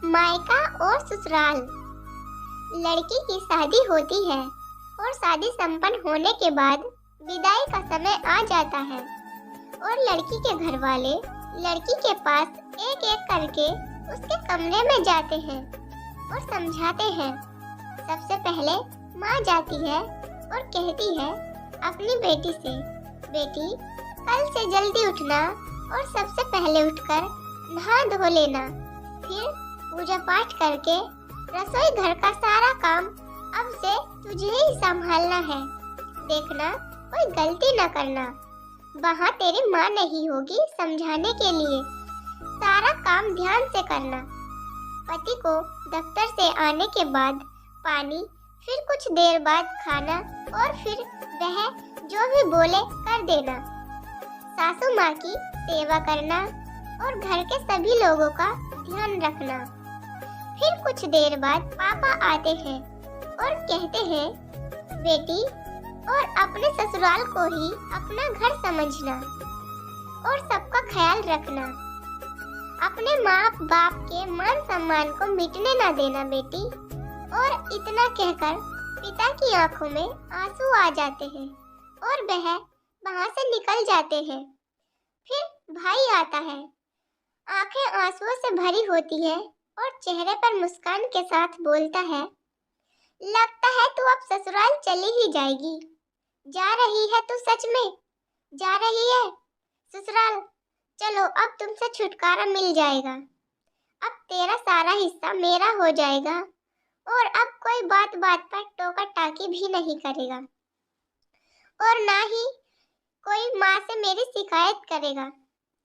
मायका और ससुराल। लड़की की शादी होती है और शादी संपन्न होने के बाद विदाई का समय आ जाता है और लड़की के घर वाले लड़की के पास एक एक करके उसके कमरे में जाते हैं और समझाते हैं। सबसे पहले माँ जाती है और कहती है अपनी बेटी से, बेटी कल से जल्दी उठना और सबसे पहले उठकर नहा धो लेना, फिर पूजा पाठ करके रसोई घर का सारा काम अब से तुझे ही संभालना है। देखना कोई गलती न करना, वहाँ तेरी माँ नहीं होगी समझाने के लिए। सारा काम ध्यान से करना। पति को दफ्तर से आने के बाद पानी, फिर कुछ देर बाद खाना और फिर वह जो भी बोले कर देना। सासू माँ की सेवा करना और घर के सभी लोगों का ध्यान रखना। फिर कुछ देर बाद पापा आते हैं और कहते हैं, बेटी और अपने ससुराल को ही अपना घर समझना और सबका ख्याल रखना। अपने माँ बाप के मान सम्मान को मिटने ना देना बेटी। और इतना कहकर पिता की आंखों में आंसू आ जाते हैं और वह वहां से निकल जाते हैं। फिर भाई आता है, आंखें आंसुओं से भरी होती है और चेहरे पर मुस्कान के साथ बोलता है, लगता है तू अब ससुराल चली ही जाएगी। जा रही है तू, सच में जा रही है ससुराल? चलो अब तुमसे छुटकारा मिल जाएगा। अब तेरा सारा हिस्सा मेरा हो जाएगा और अब कोई बात बात पर टोका टाकी भी नहीं करेगा और ना ही कोई माँ से मेरी शिकायत करेगा।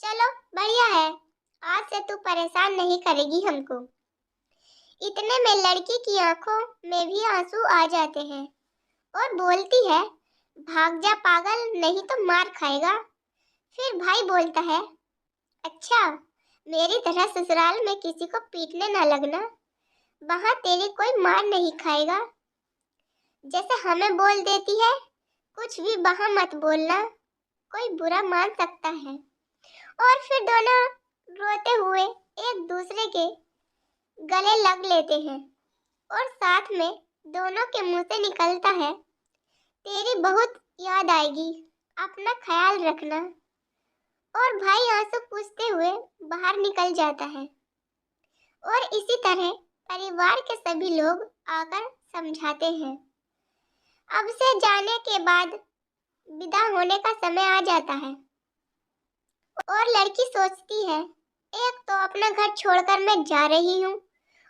चलो बढ़िया है, आज से तू परेशान नहीं करेगी हमको। इतने में लड़की की आंखों में भी आंसू आ जाते हैं और बोलती है, भाग जा पागल, नहीं तो मार खाएगा। फिर भाई बोलता है, अच्छा मेरी तरह ससुराल में किसी को पीटने ना लगना, वहाँ तेरी कोई मार नहीं खाएगा। जैसे हमें बोल देती है, कुछ भी वहाँ मत बोलना, कोई बुरा मान सकता है। और फिर दोनों रोते हुए एक दूसरे के गले लग लेते हैं और साथ में दोनों के मुंह से निकलता है, तेरी बहुत याद आएगी, अपना ख्याल रखना। और भाई आंसू पूछते हुए बाहर निकल जाता है और इसी तरह परिवार के सभी लोग आकर समझाते हैं। अब से जाने के बाद विदा होने का समय आ जाता है और लड़की सोचती है, एक तो अपना घर छोड़कर मैं जा रही हूँ,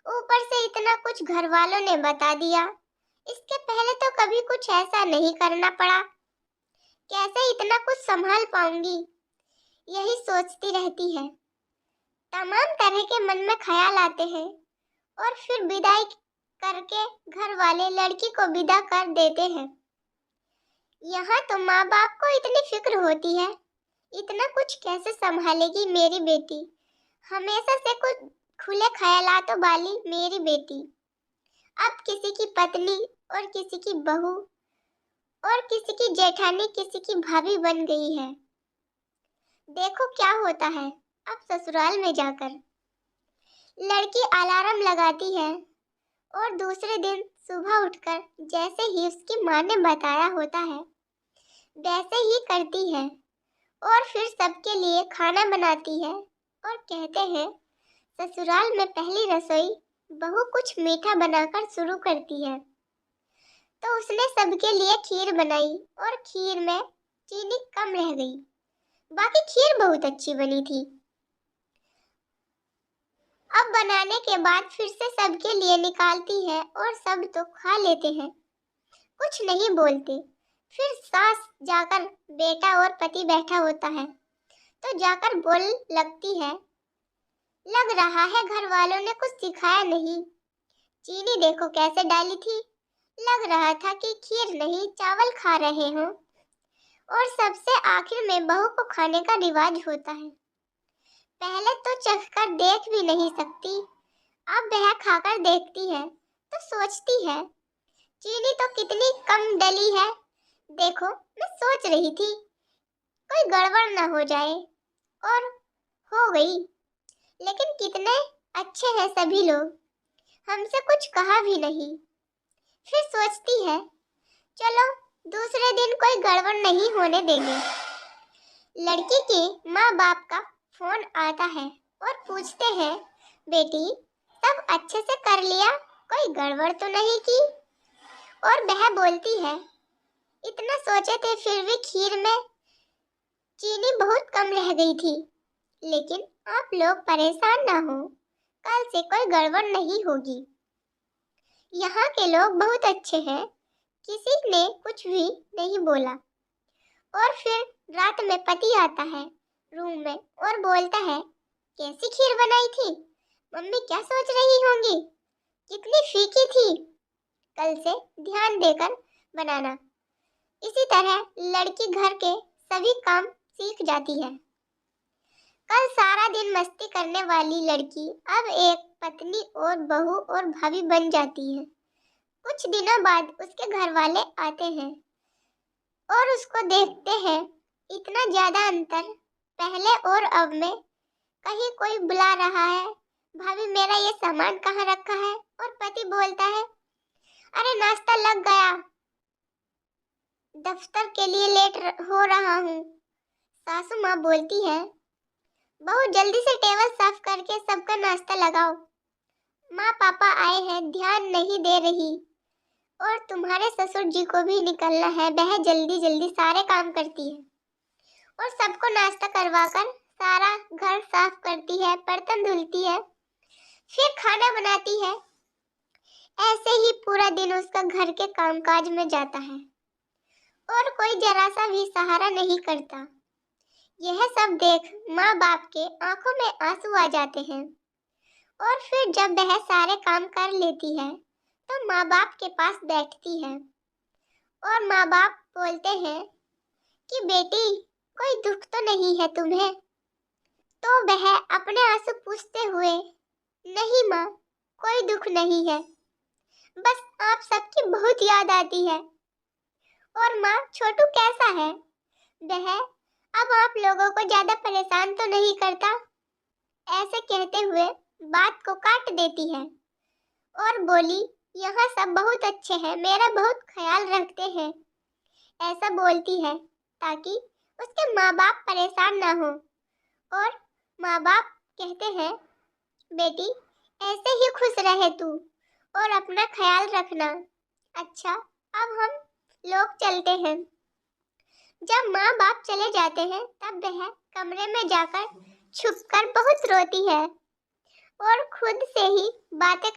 ऊपर से इतना कुछ घर वालों ने बता दिया। इसके पहले तो कभी कुछ ऐसा नहीं करना पड़ा, कैसे इतना कुछ संभाल पाऊंगी, यही सोचती रहती है। तमाम तरह के मन में ख्याल आते हैं और फिर विदाई करके घर वाले लड़की को विदा कर देते हैं। यहाँ तो माँ बाप को इतनी फिक्र होती है, इतना कुछ कैसे संभालेगी मेरी बेटी, हमेशा से कुछ खुले ख्यालातों वाली मेरी बेटी अब किसी की पत्नी और किसी की बहू और किसी की जेठानी, किसी की भाभी बन गई है। देखो क्या होता है अब ससुराल में जाकर। लड़की अलार्म लगाती है और दूसरे दिन सुबह उठकर जैसे ही उसकी माँ ने बताया होता है वैसे ही करती है और फिर सबके लिए खाना बनाती है और कहते हैं, ससुराल में पहली रसोई बहू कुछ मीठा बनाकर शुरू करती है। तो उसने सबके लिए खीर बनाई और खीर में चीनी कम रह गई, बाकी खीर बहुत अच्छी बनी थी। अब बनाने के बाद फिर से सबके लिए निकालती है और सब तो खा लेते हैं, कुछ नहीं बोलते। फिर सास जाकर, बेटा और पति बैठा होता है तो जाकर बोल लगती है, लग रहा है घर वालों ने कुछ सिखाया नहीं, चीनी देखो कैसे डाली थी, लग रहा था कि खीर नहीं चावल खा रहे हो। और सबसे आखिर में बहू को खाने का रिवाज होता है। पहले तो चखकर देख भी नहीं सकती, अब वह खाकर देखती है तो सोचती है, चीनी तो कितनी कम डली है। देखो मैं सोच रही थी कोई गड़बड़ ना हो जाए, और हो गई। लेकिन कितने अच्छे हैं सभी लोग, हमसे कुछ कहा भी नहीं। फिर सोचती है, चलो दूसरे दिन कोई गड़बड़ नहीं होने देंगे। लड़की के माँ बाप का फोन आता है और पूछते हैं, बेटी सब अच्छे से कर लिया, कोई गड़बड़ तो नहीं की? और वह बोलती है, इतना सोचे थे फिर भी खीर में चीनी बहुत कम रह गई थी, लेकिन आप लोग परेशान ना हो, कल से कोई गड़बड़ नहीं होगी। यहाँ के लोग बहुत अच्छे हैं, किसी ने कुछ भी नहीं बोला। और फिर रात में पति आता है रूम में और बोलता है, कैसी खीर बनाई थी? मम्मी क्या सोच रही होंगी, कितनी फीकी थी, कल से ध्यान देकर बनाना। इसी तरह लड़की घर के सभी काम सीख जाती है। कल सारा दिन मस्ती करने वाली लड़की अब एक पत्नी और बहू और भाभी बन जाती है। कुछ दिनों बाद उसके घर वाले आते हैं और उसको देखते हैं, इतना ज्यादा अंतर पहले और अब में। कहीं कोई बुला रहा है, भाभी मेरा ये सामान कहाँ रखा है? और पति बोलता है, अरे नाश्ता लग गया, दफ्तर के लिए लेट हो रहा हूँ। सासू माँ बोलती है, बहू जल्दी से टेबल साफ करके सबका नाश्ता लगाओ, माँ पापा आए हैं, ध्यान नहीं दे रही। और तुम्हारे ससुर जी को भी निकलना है, वह जल्दी जल्दी सारे काम करती है और सबको नाश्ता करवाकर सारा घर साफ करती है, बर्तन धुलती है, फिर खाना बनाती है। ऐसे ही पूरा दिन उसका घर के कामकाज में जाता है और कोई जरा सा भी सहारा नहीं करता। यह सब देख माँ बाप के आंखों में आंसू आ जाते हैं। और फिर जब वह सारे काम कर लेती है तो माँ बाप के पास बैठती है और माँ बाप बोलते हैं कि बेटी कोई दुख तो नहीं है तुम्हें? तो वह अपने आंसू पूछते हुए, नहीं माँ, कोई दुख नहीं है, बस आप सबकी बहुत याद आती है। और माँ छोटू कैसा है? वह अब आप लोगों को ज्यादा परेशान तो नहीं करता? ऐसे कहते हुए बात को काट देती है और बोली, यहाँ सब बहुत अच्छे हैं, मेरा बहुत ख्याल रखते हैं। ऐसा बोलती है ताकि उसके माँ बाप परेशान ना हो। और माँ बाप कहते हैं, बेटी ऐसे ही खुश रहे तू और अपना ख्याल रखना। अच्छा अब हम लोग चलते हैं। जब माँ बाप चले जाते हैं तब वह कमरे में जाकर छुपकर बहुत रोती है और खुद से ही बातें